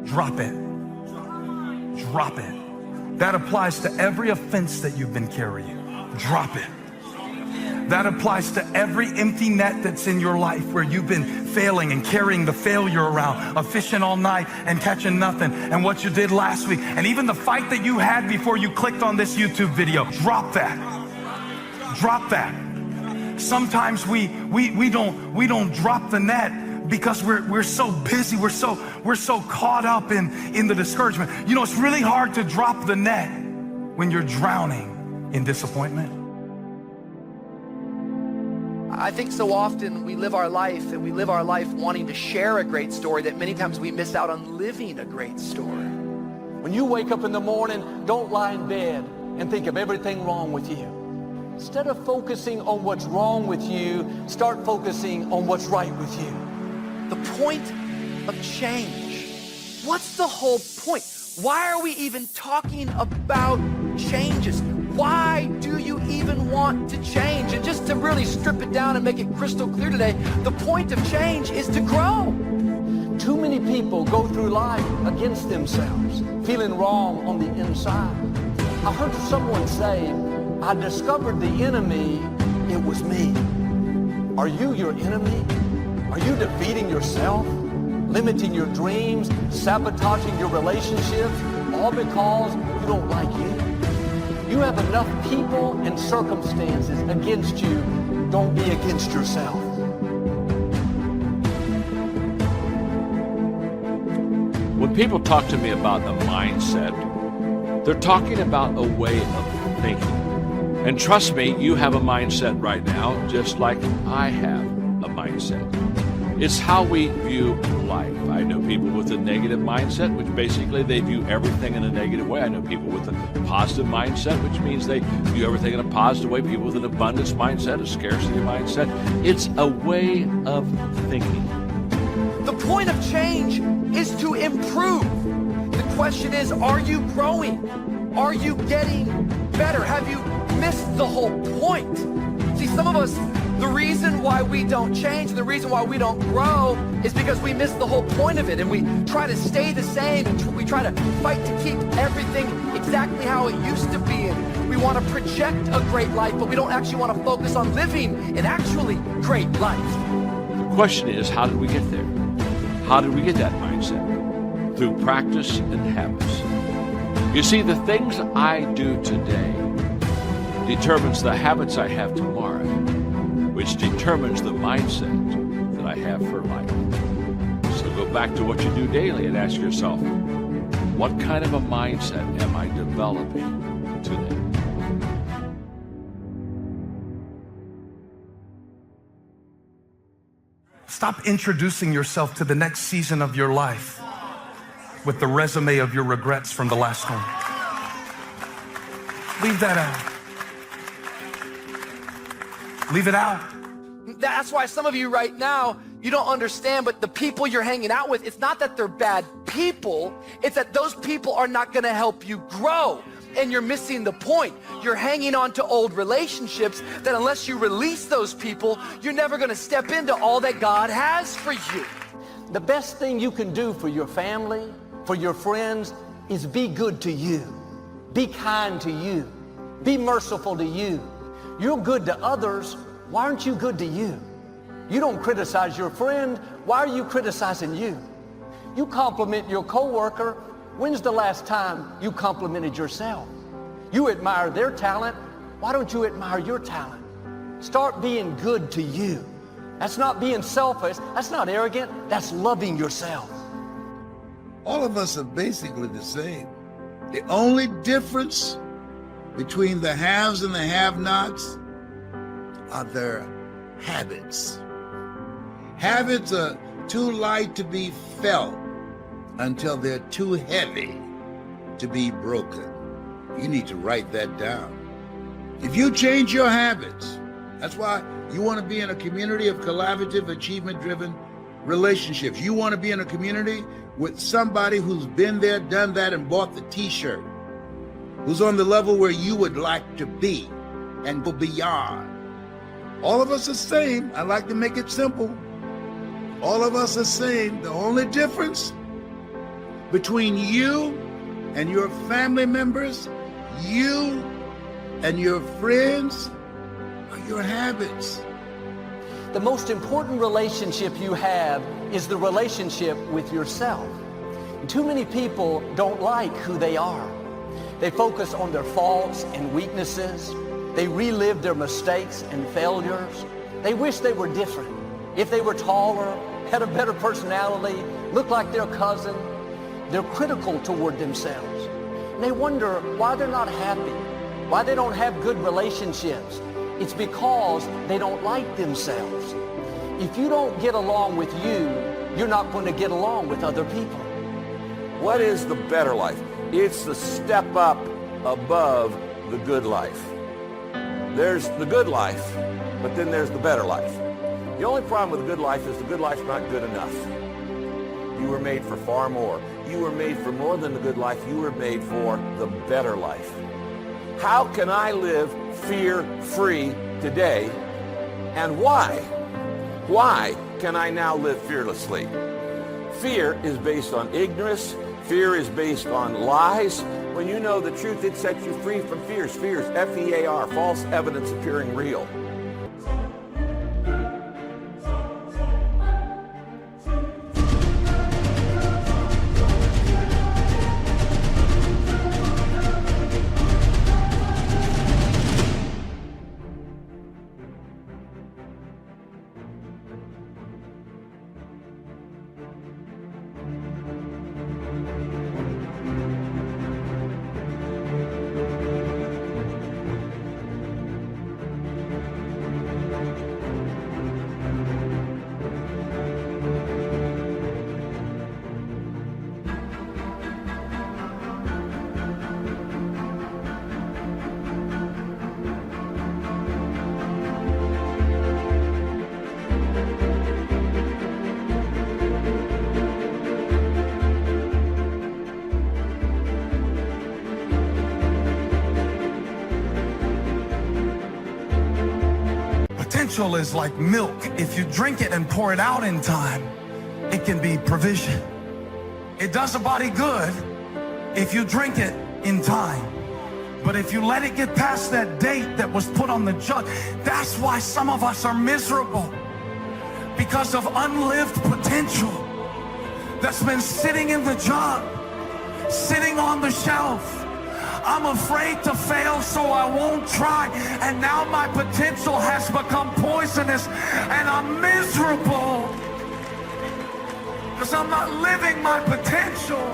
drop it. Drop it. That applies to every offense that you've been carrying. Drop it. That applies to every empty net that's in your life where you've been failing and carrying the failure around, of fishing all night and catching nothing, and what you did last week, and even the fight that you had before you clicked on this YouTube video. Drop that. Drop that. Sometimes we don't drop the net because we're so busy, we're so caught up in the discouragement. You know, it's really hard to drop the net when you're drowning in disappointment. I think so often we live our life wanting to share a great story that many times we miss out on living a great story. When you wake up in the morning, don't lie in bed and think of everything wrong with you. Instead of focusing on what's wrong with you, start focusing on what's right with you. The point of change. What's the whole point? Why are we even talking about changes? Why do you even want to change? And just to really strip it down and make it crystal clear today, the point of change is to grow. Too many people go through life against themselves, feeling wrong on the inside. I heard someone say, I discovered the enemy, it was me. Are you your enemy? Are you defeating yourself, limiting your dreams, sabotaging your relationships, all because you don't like you? You have enough people and circumstances against you. Don't be against yourself. When people talk to me about the mindset, they're talking about a way of thinking. And trust me, you have a mindset right now, just like I have a mindset. It's how we view life. I know people with a negative mindset, which basically they view everything in a negative way. I know people with a positive mindset, which means they view everything in a positive way. People with an abundance mindset, a scarcity mindset. It's a way of thinking. The point of change is to improve. The question is, are you growing? Are you getting better? Have you missed the whole point? See, some of us, the reason why we don't change, the reason why we don't grow is because we miss the whole point of it, and we try to stay the same, and we try to fight to keep everything exactly how it used to be, and we want to project a great life, but we don't actually want to focus on living an actually great life. The question is, how did we get there? How did we get that mindset? Through practice and habits. You see, the things I do today determines the habits I have tomorrow, which determines the mindset that I have for life. So go back to what you do daily and ask yourself, what kind of a mindset am I developing today? Stop introducing yourself to the next season of your life with the resume of your regrets from the last one. Leave that out. Leave it out. That's why some of you right now, you don't understand, but the people you're hanging out with, it's not that they're bad people, it's that those people are not gonna help you grow. And you're missing the point. You're hanging on to old relationships that unless you release those people, you're never gonna step into all that God has for you. The best thing you can do for your family, for your friends, is be good to you. Be kind to you. Be merciful to you. You're good to others. Why aren't you good to you? You don't criticize your friend. Why are you criticizing you? You compliment your coworker. When's the last time you complimented yourself? You admire their talent. Why don't you admire your talent? Start being good to you. That's not being selfish. That's not arrogant. That's loving yourself. All of us are basically the same. The only difference between the haves and the have-nots are their habits. Habits are too light to be felt until they're too heavy to be broken. You need to write that down. If you change your habits, that's why you want to be in a community of collaborative, achievement-driven relationships. You want to be in a community with somebody who's been there, done that, and bought the t-shirt, who's on the level where you would like to be and go beyond. All of us are the same. I like to make it simple. All of us are the same. The only difference between you and your family members, you and your friends, are your habits. The most important relationship you have is the relationship with yourself. Too many people don't like who they are. They focus on their faults and weaknesses. They relive their mistakes and failures. They wish they were different. If they were taller, had a better personality, looked like their cousin, they're critical toward themselves. And they wonder why they're not happy, why they don't have good relationships. It's because they don't like themselves. If you don't get along with you, you're not going to get along with other people. What is the better life? It's the step up above the good life. There's the good life, but then there's the better life. The only problem with the good life is the good life's not good enough. You were made for far more. You were made for more than the good life. You were made for the better life. How can I live fear-free today? And why? Why can I now live fearlessly? Fear is based on ignorance. Fear is based on lies. When you know the truth, it sets you free from fears. Fears, F-E-A-R, false evidence appearing real. Potential is like milk. If you drink it and pour it out in time, it can be provision. It does a body good if you drink it in time. But if you let it get past that date that was put on the jug, that's why some of us are miserable. Because of unlived potential that's been sitting in the jug, sitting on the shelf. I'm afraid to fail, so I won't try. And now my potential has become poisonous, and I'm miserable because I'm not living my potential.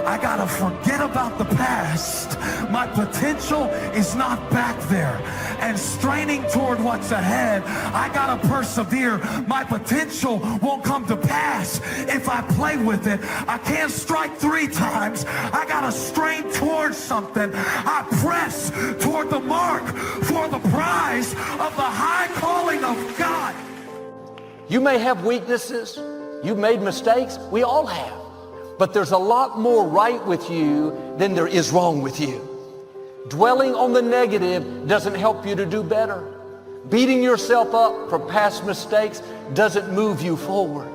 I gotta forget about the past. My potential is not back there. And straining toward what's ahead, I gotta persevere. My potential won't come to pass if I play with it. I can't strike 3 times. I gotta strain towards something. I press toward the mark for the prize of the high calling of God. You may have weaknesses. You've made mistakes. We all have. But there's a lot more right with you than there is wrong with you. Dwelling on the negative doesn't help you to do better. Beating yourself up for past mistakes doesn't move you forward.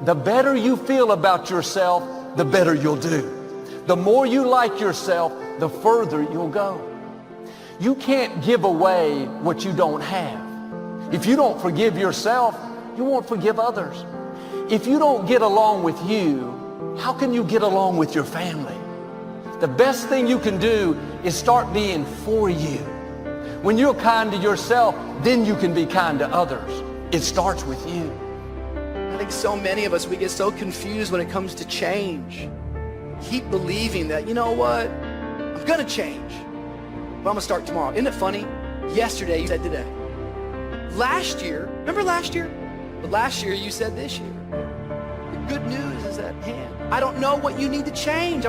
The better you feel about yourself, the better you'll do. The more you like yourself, the further you'll go. You can't give away what you don't have. If you don't forgive yourself, you won't forgive others. If you don't get along with you, how can you get along with your family? The best thing you can do is start being for you. When you're kind to yourself, then you can be kind to others. It starts with you. I think so many of us, we get so confused when it comes to change. Keep believing that, you know what? I'm gonna change, but I'm gonna start tomorrow. Isn't it funny? Yesterday you said today. Last year, remember last year? But last year you said this year. The good news is at hand. I don't know what you need to change.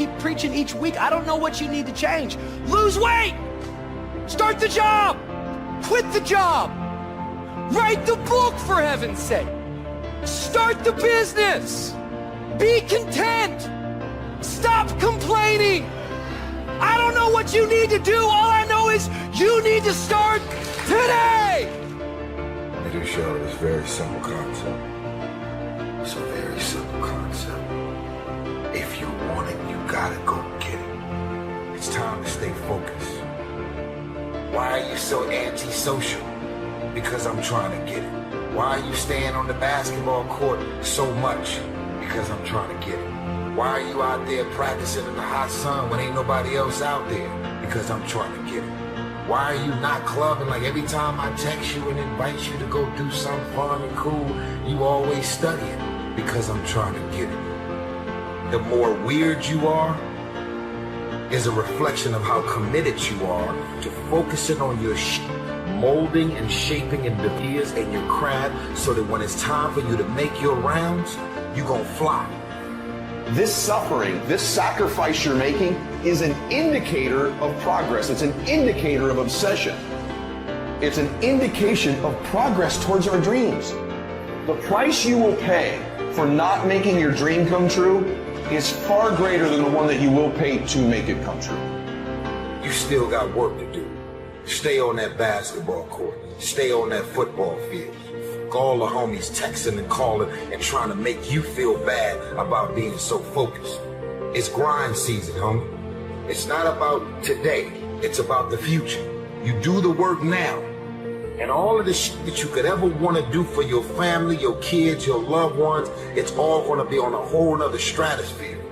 keep preaching each week. I don't know what you need to change. Lose weight. Start the job. Quit the job. Write the book, for heaven's sake. Start the business. Be content. Stop complaining. I don't know what you need to do. All I know is you need to start today. I do show this very simple concept. It's a very simple concept. If you want it, you gotta go get it. It's time to stay focused. Why are you so antisocial? Because I'm trying to get it. Why are you staying on the basketball court so much? Because I'm trying to get it. Why are you out there practicing in the hot sun when ain't nobody else out there? Because I'm trying to get it. Why are you not clubbing? Like every time I text you and invite you to go do something fun and cool, you always studying. Because I'm trying to get it. The more weird you are is a reflection of how committed you are to focusing on your molding and shaping and ideas and your craft so that when it's time for you to make your rounds, you're gonna fly. This suffering, this sacrifice you're making is an indicator of progress. It's an indicator of obsession. It's an indication of progress towards our dreams. The price you will pay for not making your dream come true is far greater than the one that you will pay to make it come true. You still got work to do. Stay on that basketball court. Stay on that football field. All the homies texting and calling and trying to make you feel bad about being so focused. It's grind season, homie. It's not about today. It's about the future. You do the work now. And all of the shit that you could ever want to do for your family, your kids, your loved ones, it's all going to be on a whole nother stratosphere.